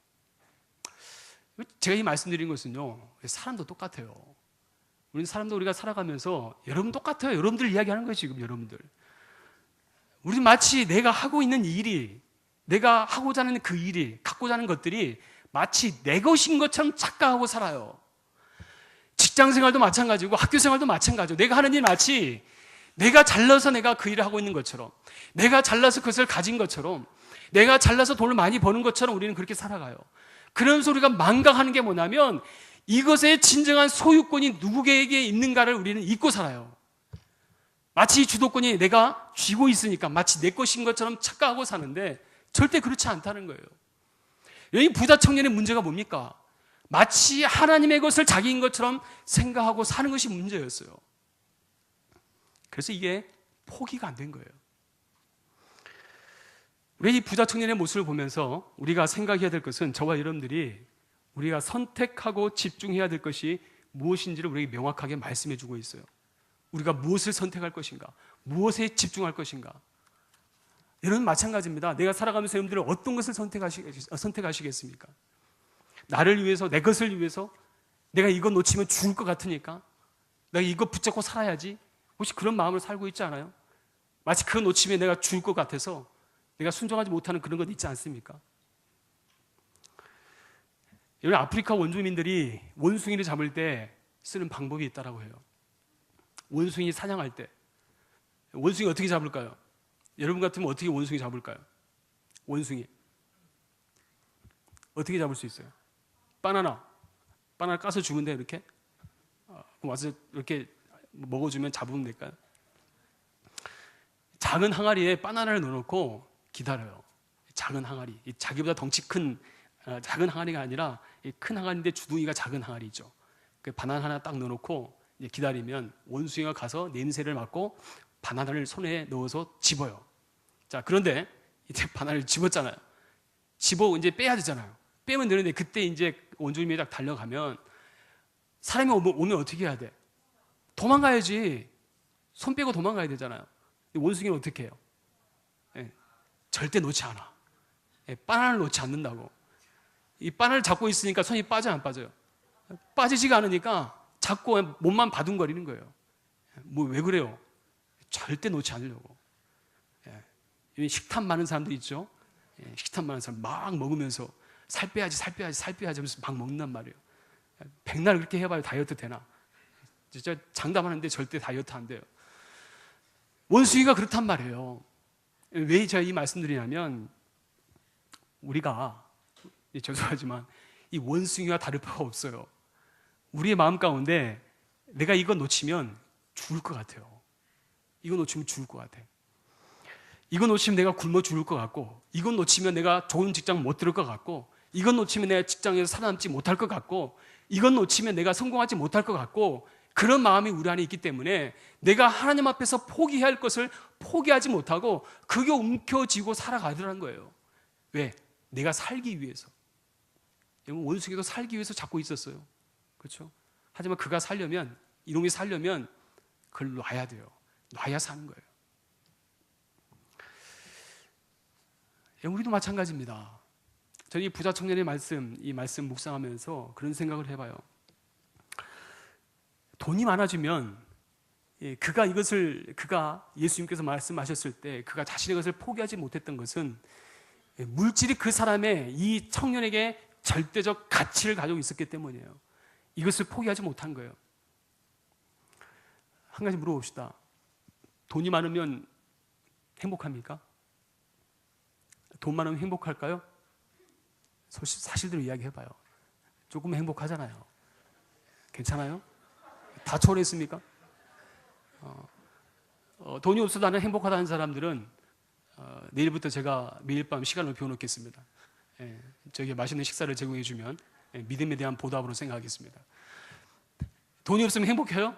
S1: 제가 이 말씀드린 것은요, 사람도 똑같아요. 우리는 사람도 우리가 살아가면서 여러분 똑같아요. 여러분들 이야기하는 거예요, 지금 여러분들. 우리는 마치 내가 하고 있는 일이, 내가 하고자 하는 그 일이, 갖고자 하는 것들이 마치 내 것인 것처럼 착각하고 살아요. 직장 생활도 마찬가지고 학교 생활도 마찬가지고 내가 하는 일 마치 내가 잘나서 내가 그 일을 하고 있는 것처럼, 내가 잘나서 그것을 가진 것처럼, 내가 잘나서 돈을 많이 버는 것처럼 우리는 그렇게 살아가요. 그러면서 우리가 망각하는 게 뭐냐면 이것의 진정한 소유권이 누구에게 있는가를 우리는 잊고 살아요. 마치 주도권이 내가 쥐고 있으니까 마치 내 것인 것처럼 착각하고 사는데 절대 그렇지 않다는 거예요. 여기 부자 청년의 문제가 뭡니까? 마치 하나님의 것을 자기인 것처럼 생각하고 사는 것이 문제였어요. 그래서 이게 포기가 안 된 거예요. 우리 이 부자 청년의 모습을 보면서 우리가 생각해야 될 것은, 저와 여러분들이 우리가 선택하고 집중해야 될 것이 무엇인지를 우리에게 명확하게 말씀해 주고 있어요. 우리가 무엇을 선택할 것인가, 무엇에 집중할 것인가. 여러분 마찬가지입니다. 내가 살아가면서 여러분들은 어떤 것을 선택하시겠습니까? 나를 위해서, 내 것을 위해서, 내가 이거 놓치면 죽을 것 같으니까 내가 이거 붙잡고 살아야지, 혹시 그런 마음을 살고 있지 않아요? 마치 그거 놓치면 내가 죽을 것 같아서 내가 순종하지 못하는 그런 것 있지 않습니까? 여러분, 아프리카 원주민들이 원숭이를 잡을 때 쓰는 방법이 있다고 해요. 원숭이 사냥할 때 원숭이 어떻게 잡을까요? 여러분 같으면 어떻게 원숭이 잡을까요? 원숭이 어떻게 잡을 수 있어요? 바나나 까서 주면 돼. 이렇게 와서 이렇게 먹어주면 잡으면 될까요? 작은 항아리에 바나나를 넣어놓고 기다려요. 작은 항아리, 자기보다 덩치 큰 작은 항아리가 아니라 큰 항아리인데 주둥이가 작은 항아리죠. 그 바나나 하나 딱 넣어놓고 기다리면 원숭이가 가서 냄새를 맡고 바나나를 손에 넣어서 집어요. 자, 그런데 이제 바나나를 집었잖아요. 집어 이제 빼야 되잖아요. 빼면 되는데 그때 이제 원주민이 딱 달려가면 사람이 오면 어떻게 해야 돼? 도망가야지. 손 빼고 도망가야 되잖아요. 원숭이는 어떻게 해요? 절대 놓지 않아. 바나나를 놓지 않는다고. 이 바나나를 잡고 있으니까 손이 빠져 안 빠져요? 빠지지가 않으니까 자꾸 몸만 바둥거리는 거예요. 뭐 왜 그래요? 절대 놓지 않으려고. 식탐 많은 사람들 있죠? 식탐 많은 사람 막 먹으면서 살 빼야지 하면서 막 먹는단 말이에요. 백날 그렇게 해봐요. 다이어트 되나? 진짜 장담하는데 절대 다이어트 안 돼요. 원숭이가 그렇단 말이에요. 왜 제가 이 말씀드리냐면, 우리가 죄송하지만 이 원숭이와 다를 바가 없어요. 우리의 마음 가운데 내가 이거 놓치면 죽을 것 같아요. 이거 놓치면 죽을 것 같아. 이거 놓치면 내가 굶어 죽을 것 같고, 이거 놓치면 내가 좋은 직장 못 들을 것 같고, 이건 놓치면 내가 직장에서 살아남지 못할 것 같고, 이건 놓치면 내가 성공하지 못할 것 같고, 그런 마음이 우리 안에 있기 때문에 내가 하나님 앞에서 포기해야 할 것을 포기하지 못하고 그게 움켜쥐고 살아가더라는 거예요. 왜? 내가 살기 위해서. 원숭이도 살기 위해서 잡고 있었어요. 그렇죠? 하지만 그가 살려면, 이놈이 살려면 그걸 놔야 돼요. 놔야 사는 거예요. 우리도 마찬가지입니다. 저는 이 부자 청년의 이 말씀 묵상하면서 그런 생각을 해봐요. 돈이 많아지면 그가 예수님께서 말씀하셨을 때 그가 자신의 것을 포기하지 못했던 것은 물질이 그 사람의, 이 청년에게 절대적 가치를 가지고 있었기 때문이에요. 이것을 포기하지 못한 거예요. 한 가지 물어봅시다. 돈이 많으면 행복합니까? 돈 많으면 행복할까요? 사실대로 이야기해봐요. 조금 행복하잖아요. 괜찮아요? 다 초월했습니까? 돈이 없어도 나는 행복하다는 사람들은 내일부터 제가 매일 밤 시간을 비워놓겠습니다. 저에게 맛있는 식사를 제공해 주면 믿음에 대한 보답으로 생각하겠습니다. 돈이 없으면 행복해요?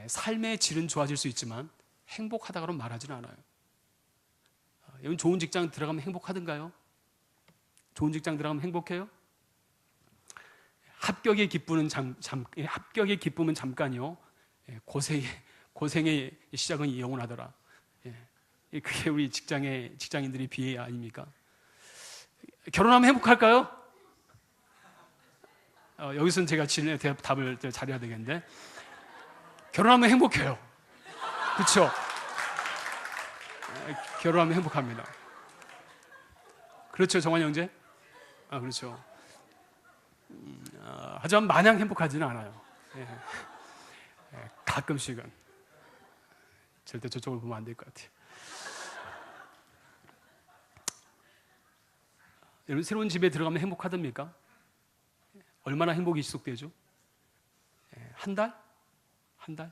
S1: 삶의 질은 좋아질 수 있지만 행복하다고는 말하지는 않아요. 여러분, 좋은 직장 들어가면 행복하던가요? 좋은 직장 들어가면 행복해요? 합격의 기쁨은 잠깐이요. 고생의 시작은 영원하더라. 예. 그게 우리 직장인들의 비애 아닙니까? 결혼하면 행복할까요? 여기서는 제가 답을 잘해야 되겠는데, 결혼하면 행복해요. 그렇죠? 결혼하면 행복합니다. 그렇죠, 정환 형제? 그렇죠. 하지만 마냥 행복하지는 않아요. 예. 가끔씩은. 절대 저쪽을 보면 안 될 것 같아요. 여러분, 새로운 집에 들어가면 행복하답니까? 얼마나 행복이 지속되죠? 한 달? 한 달?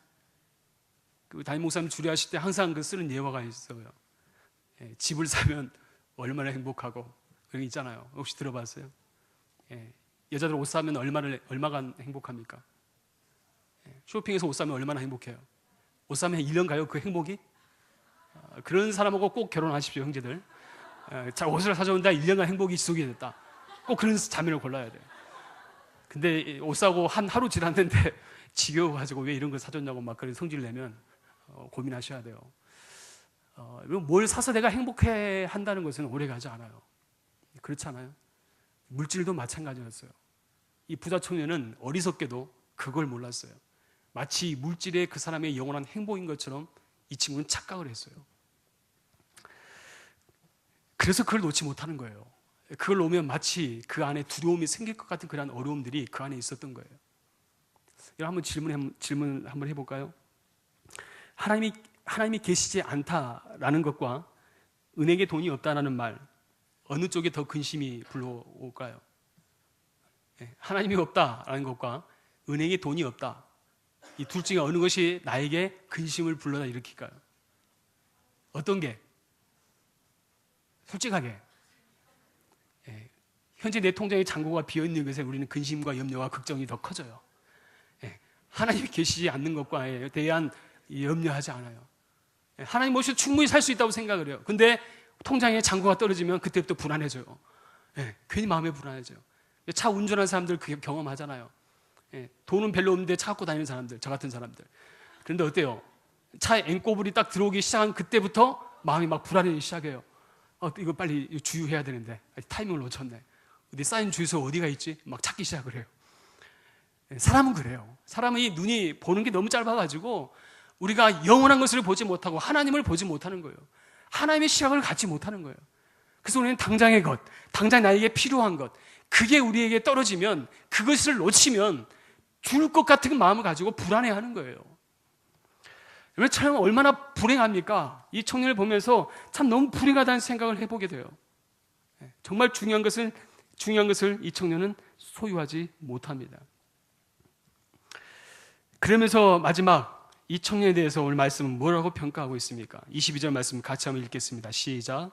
S1: 그 담임 목사님 주례하실 때 항상 그 쓰는 예화가 있어요. 집을 사면 얼마나 행복하고 그런 게 있잖아요. 혹시 들어봤어요? 여자들 옷 사면 얼마간 행복합니까? 쇼핑에서 옷 사면 얼마나 행복해요? 옷 사면 1년 가요? 그 행복이? 그런 사람하고 꼭 결혼하십시오, 형제들. 자, 옷을 사줬는데 1년간 행복이 지속이 됐다. 꼭 그런 자매를 골라야 돼요. 근데 옷 사고 하루 지났는데 지겨워가지고 왜 이런 걸 사줬냐고 막 그런 성질을 내면 고민하셔야 돼요. 뭘 사서 내가 행복해 한다는 것은 오래 가지 않아요. 그렇지 않아요? 물질도 마찬가지였어요. 이 부자 청년은 어리석게도 그걸 몰랐어요. 마치 물질에 그 사람의 영원한 행복인 것처럼 이 친구는 착각을 했어요. 그래서 그걸 놓지 못하는 거예요. 그걸 놓으면 마치 그 안에 두려움이 생길 것 같은 그런 어려움들이 그 안에 있었던 거예요. 한번 질문 한번 해볼까요? 하나님이 계시지 않다라는 것과 은행에 돈이 없다라는 말, 어느 쪽에 더 근심이 불러올까요? 하나님이 없다라는 것과 은행에 돈이 없다, 이 둘 중에 어느 것이 나에게 근심을 불러다 일으킬까요? 어떤 게? 솔직하게. 현재 내 통장에 잔고가 비어있는 것에 우리는 근심과 염려와 걱정이 더 커져요. 하나님이 계시지 않는 것과에 대한 염려하지 않아요. 하나님 없이 충분히 살 수 있다고 생각을 해요. 근데 통장에 잔고가 떨어지면 그때부터 불안해져요. 괜히 마음이 불안해져요. 차 운전하는 사람들 그게 경험하잖아요. 돈은 별로 없는데 차 갖고 다니는 사람들, 저 같은 사람들. 그런데 어때요? 차에 앵꼬불이 딱 들어오기 시작한 그때부터 마음이 막 불안해지기 시작해요. 이거 빨리 주유해야 되는데 타이밍을 놓쳤네. 어디 쌓인 주유소 어디가 있지? 막 찾기 시작을 해요. 사람은 그래요. 사람의 눈이 보는 게 너무 짧아가지고 우리가 영원한 것을 보지 못하고 하나님을 보지 못하는 거예요. 하나님의 시각을 갖지 못하는 거예요. 그래서 우리는 당장의 것, 당장 나에게 필요한 것, 그게 우리에게 떨어지면, 그것을 놓치면 죽을 것 같은 마음을 가지고 불안해하는 거예요. 여러분, 참 얼마나 불행합니까? 이 청년을 보면서 참 너무 불행하다는 생각을 해보게 돼요. 정말 중요한 것을 이 청년은 소유하지 못합니다. 그러면서 마지막 이 청년에 대해서 오늘 말씀은 뭐라고 평가하고 있습니까? 22절 말씀 같이 한번 읽겠습니다. 시작.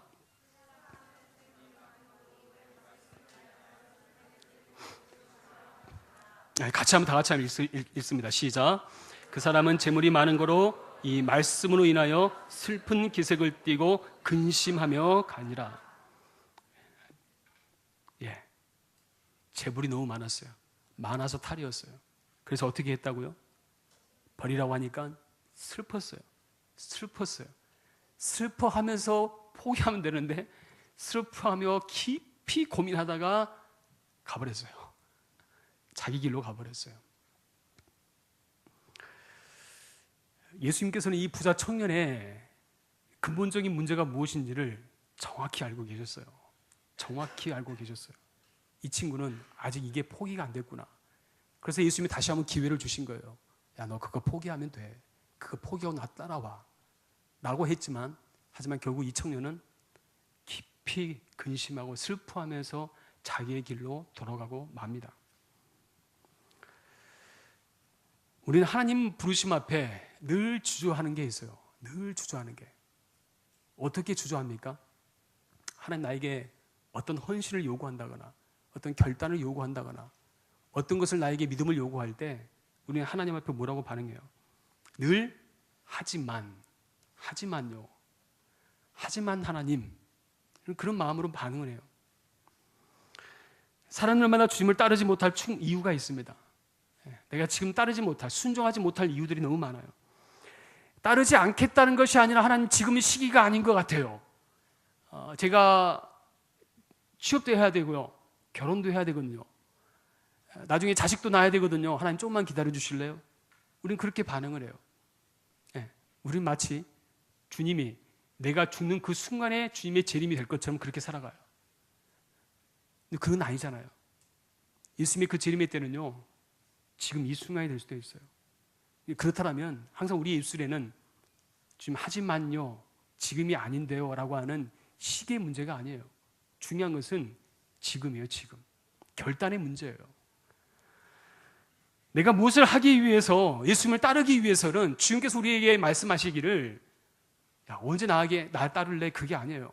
S1: 같이 한번 다 같이 한번 읽습니다. 시작. 그 사람은 재물이 많은 거로 이 말씀으로 인하여 슬픈 기색을 띠고 근심하며 가니라. 재물이 너무 많았어요. 많아서 탈이었어요. 그래서 어떻게 했다고요? 버리라고 하니까 슬펐어요. 슬퍼하면서 포기하면 되는데 슬퍼하며 깊이 고민하다가 가버렸어요. 자기 길로 가버렸어요. 예수님께서는 이 부자 청년의 근본적인 문제가 무엇인지를 정확히 알고 계셨어요. 이 친구는 아직 이게 포기가 안 됐구나. 그래서 예수님이 다시 한번 기회를 주신 거예요. 야, 너 그거 포기하면 돼. 그거 포기하고 나 따라와. 라고 했지만, 하지만 결국 이 청년은 깊이 근심하고 슬퍼하면서 자기의 길로 돌아가고 맙니다. 우리는 하나님 부르심 앞에 늘 주저하는 게 있어요. 늘 주저하는 게. 어떻게 주저합니까? 하나님 나에게 어떤 헌신을 요구한다거나 어떤 결단을 요구한다거나 어떤 것을 나에게 믿음을 요구할 때 우리는 하나님 앞에 뭐라고 반응해요? 늘 하지만 하나님, 그런 마음으로 반응을 해요. 사람들마다 주님을 따르지 못할 이유가 있습니다. 내가 지금 따르지 못할, 순종하지 못할 이유들이 너무 많아요. 따르지 않겠다는 것이 아니라 하나님 지금이 시기가 아닌 것 같아요. 제가 취업도 해야 되고요. 결혼도 해야 되거든요. 나중에 자식도 낳아야 되거든요. 하나님 조금만 기다려 주실래요? 우린 그렇게 반응을 해요. 우린 마치 주님이 내가 죽는 그 순간에 주님의 재림이 될 것처럼 그렇게 살아가요. 근데 그건 아니잖아요. 예수님의 그 재림의 때는요, 지금 이 순간이 될 수도 있어요. 그렇다면 항상 우리 입술에는 지금 하지만요, 지금이 아닌데요 라고 하는 시기의 문제가 아니에요. 중요한 것은 지금이에요. 지금 결단의 문제예요. 내가 무엇을 하기 위해서, 예수님을 따르기 위해서는 주님께서 우리에게 말씀하시기를 야, 언제 날 따를래? 그게 아니에요.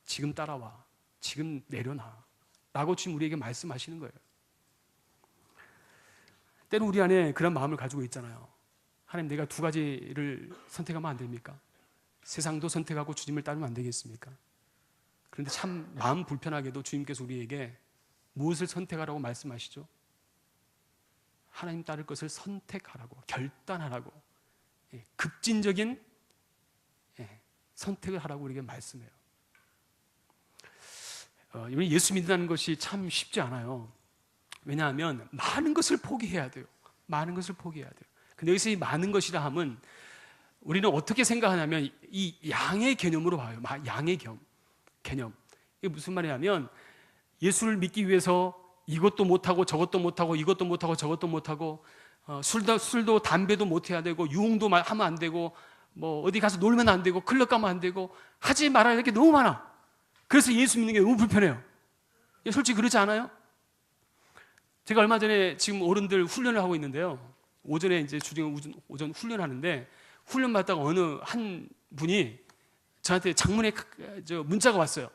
S1: 지금 따라와, 지금 내려놔 라고 지금 우리에게 말씀하시는 거예요. 때로 우리 안에 그런 마음을 가지고 있잖아요. 하나님, 내가 두 가지를 선택하면 안 됩니까? 세상도 선택하고 주님을 따르면 안 되겠습니까? 그런데 참 마음 불편하게도 주님께서 우리에게 무엇을 선택하라고 말씀하시죠? 하나님 따를 것을 선택하라고, 결단하라고, 급진적인 선택을 하라고 우리에게 말씀해요. 우리 예수 믿는다는 것이 참 쉽지 않아요. 왜냐하면 많은 것을 포기해야 돼요. 많은 것을 포기해야 돼요. 근데 여기서 이 많은 것이라 함은 우리는 어떻게 생각하냐면 이 양의 개념으로 봐요. 양의 개념. 이게 무슨 말이냐면 예수를 믿기 위해서 이것도 못하고 저것도 못하고 이것도 못하고 저것도 못하고 술도 담배도 못해야 되고 유흥도 하면 안 되고 뭐 어디 가서 놀면 안 되고 클럽 가면 안 되고 하지 말아야 할 게 너무 많아. 그래서 예수 믿는 게 너무 불편해요. 솔직히 그렇지 않아요? 제가 얼마 전에 지금 어른들 훈련을 하고 있는데요. 오전에 이제 오전 훈련하는데 훈련 받다가 어느 한 분이 저한테 장문에 문자가 왔어요.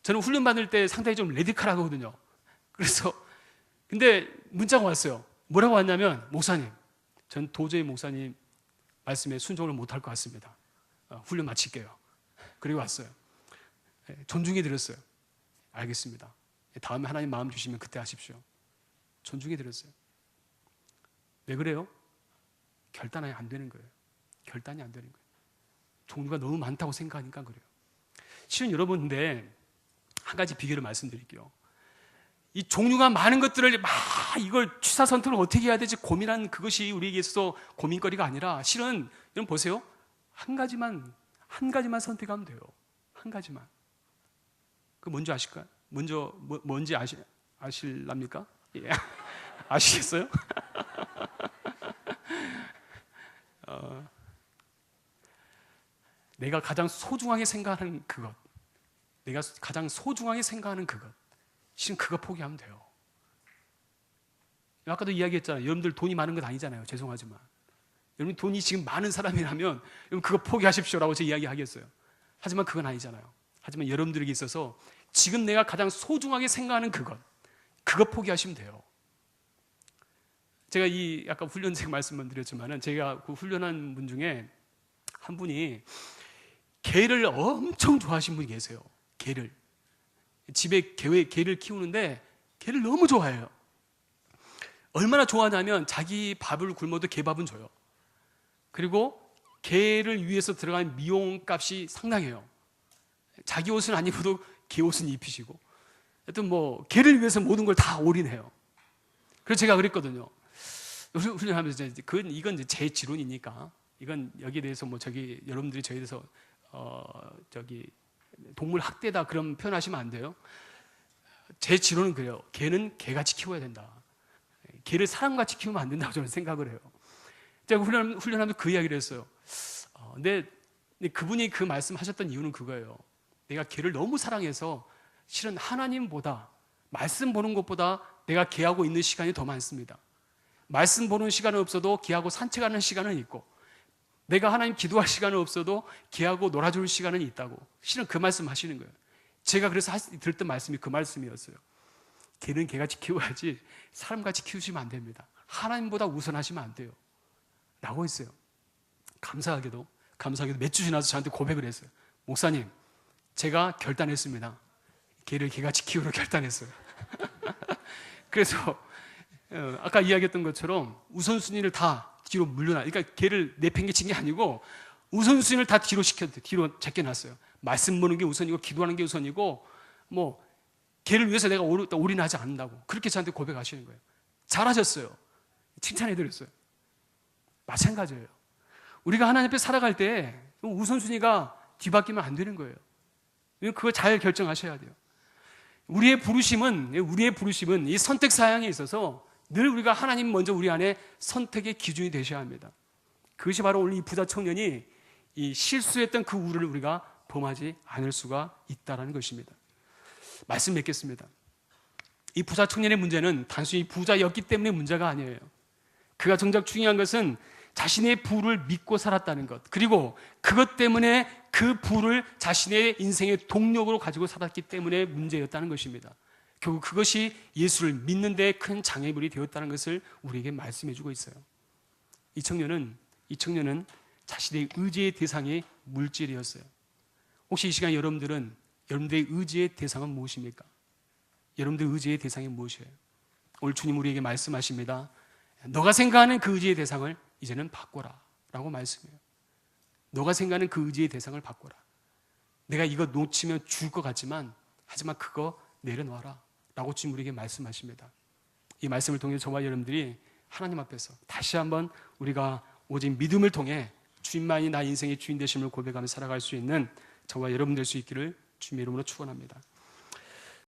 S1: 저는 훈련 받을 때 상당히 좀 레디컬하거든요. 그래서 근데 문자가 왔어요. 뭐라고 왔냐면 목사님, 전 도저히 목사님 말씀에 순종을 못할 것 같습니다. 훈련 마칠게요. 그리고 왔어요. 존중해 드렸어요. 알겠습니다. 다음에 하나님 마음 주시면 그때 하십시오. 존중해 드렸어요. 왜 그래요? 결단이 안 되는 거예요. 결단이 안 되는 거예요. 종류가 너무 많다고 생각하니까 그래요. 실은 여러분, 근데 한 가지 비교를 말씀드릴게요. 이 종류가 많은 것들을 이걸 취사 선택을 어떻게 해야 되지 고민한 그것이 우리에게 있어서 고민거리가 아니라 실은 여러분 보세요. 한 가지만 선택하면 돼요. 한 가지만. 그 뭔지 아실까요? 뭔지 아실랍니까? 예. 아시겠어요? 내가 가장 소중하게 생각하는 그것. 내가 가장 소중하게 생각하는 그것. 실은 그거 포기하면 돼요. 아까도 이야기했잖아요. 여러분들 돈이 많은 건 아니잖아요. 죄송하지만. 여러분 돈이 지금 많은 사람이라면 여러분 그거 포기하십시오라고 제가 이야기하겠어요. 하지만 그건 아니잖아요. 하지만 여러분들에게 있어서 지금 내가 가장 소중하게 생각하는 그거 포기하시면 돼요. 제가 아까 훈련생 말씀만 드렸지만은 제가 그 훈련한 분 중에 한 분이 개를 엄청 좋아하시는 분이 계세요. 개를. 집에 개를 키우는데 개를 너무 좋아해요. 얼마나 좋아하냐면 자기 밥을 굶어도 개밥은 줘요. 그리고 개를 위해서 들어간 미용값이 상당해요. 자기 옷은 안 입어도 개 옷은 입히시고 하여튼 뭐 개를 위해서 모든 걸 다 올인해요. 그래서 제가 그랬거든요. 훈련하면서 이건 이제 제 지론이니까 이건 여기에 대해서 여러분들이 저에 대해서 동물 학대다 그런 표현하시면 안 돼요. 제 지론은 그래요. 개는 개같이 키워야 된다. 개를 사람같이 키우면 안 된다고 저는 생각을 해요. 제가 훈련하면서 그 이야기를 했어요. 근데 그분이 그 말씀하셨던 이유는 그거예요. 내가 개를 너무 사랑해서 실은 하나님보다 말씀 보는 것보다 내가 개하고 있는 시간이 더 많습니다. 말씀 보는 시간은 없어도 개하고 산책하는 시간은 있고 내가 하나님 기도할 시간은 없어도 개하고 놀아줄 시간은 있다고 실은 그 말씀 하시는 거예요. 제가 그래서 들었던 말씀이 그 말씀이었어요. 개는 개같이 키워야지 사람같이 키우시면 안 됩니다. 하나님보다 우선하시면 안 돼요 라고 했어요. 감사하게도 몇 주 지나서 저한테 고백을 했어요. 목사님, 제가 결단했습니다. 개를 개같이 키우려 결단했어요. 그래서 아까 이야기했던 것처럼 우선순위를 다 뒤로 물러나. 그러니까 걔를 내팽개친 게 아니고 우선순위를 다 뒤로 뒤로 제껴놨어요. 말씀 보는 게 우선이고 기도하는 게 우선이고 뭐 걔를 위해서 내가 올인하지 않는다고 그렇게 저한테 고백하시는 거예요. 잘하셨어요. 칭찬해드렸어요. 마찬가지예요. 우리가 하나님 앞에 살아갈 때 우선순위가 뒤바뀌면 안 되는 거예요. 그거 잘 결정하셔야 돼요. 우리의 부르심은 이 선택 사양에 있어서 늘 우리가 하나님 먼저 우리 안에 선택의 기준이 되셔야 합니다. 그것이 바로 오늘 이 부자 청년이 이 실수했던 그 우를 우리가 범하지 않을 수가 있다는 것입니다. 말씀 맺겠습니다. 이 부자 청년의 문제는 단순히 부자였기 때문에 문제가 아니에요. 그가 정작 중요한 것은 자신의 부를 믿고 살았다는 것, 그리고 그것 때문에 그 부를 자신의 인생의 동력으로 가지고 살았기 때문에 문제였다는 것입니다. 결국 그것이 예수를 믿는 데 큰 장애물이 되었다는 것을 우리에게 말씀해 주고 있어요. 이 청년은 자신의 의지의 대상이 물질이었어요. 혹시 이 시간 여러분들의 의지의 대상은 무엇입니까? 여러분들의 의지의 대상이 무엇이에요? 오늘 주님 우리에게 말씀하십니다. 너가 생각하는 그 의지의 대상을 이제는 바꿔라 라고 말씀해요. 너가 생각하는 그 의지의 대상을 바꿔라. 내가 이거 놓치면 죽을 것 같지만 하지만 그거 내려놔라 라고 주님 우리에게 말씀하십니다. 이 말씀을 통해 저와 여러분들이 하나님 앞에서 다시 한번 우리가 오직 믿음을 통해 주님만이 나 인생의 주인 되심을 고백하며 살아갈 수 있는 저와 여러분 될 수 있기를 주님의 이름으로 축원합니다.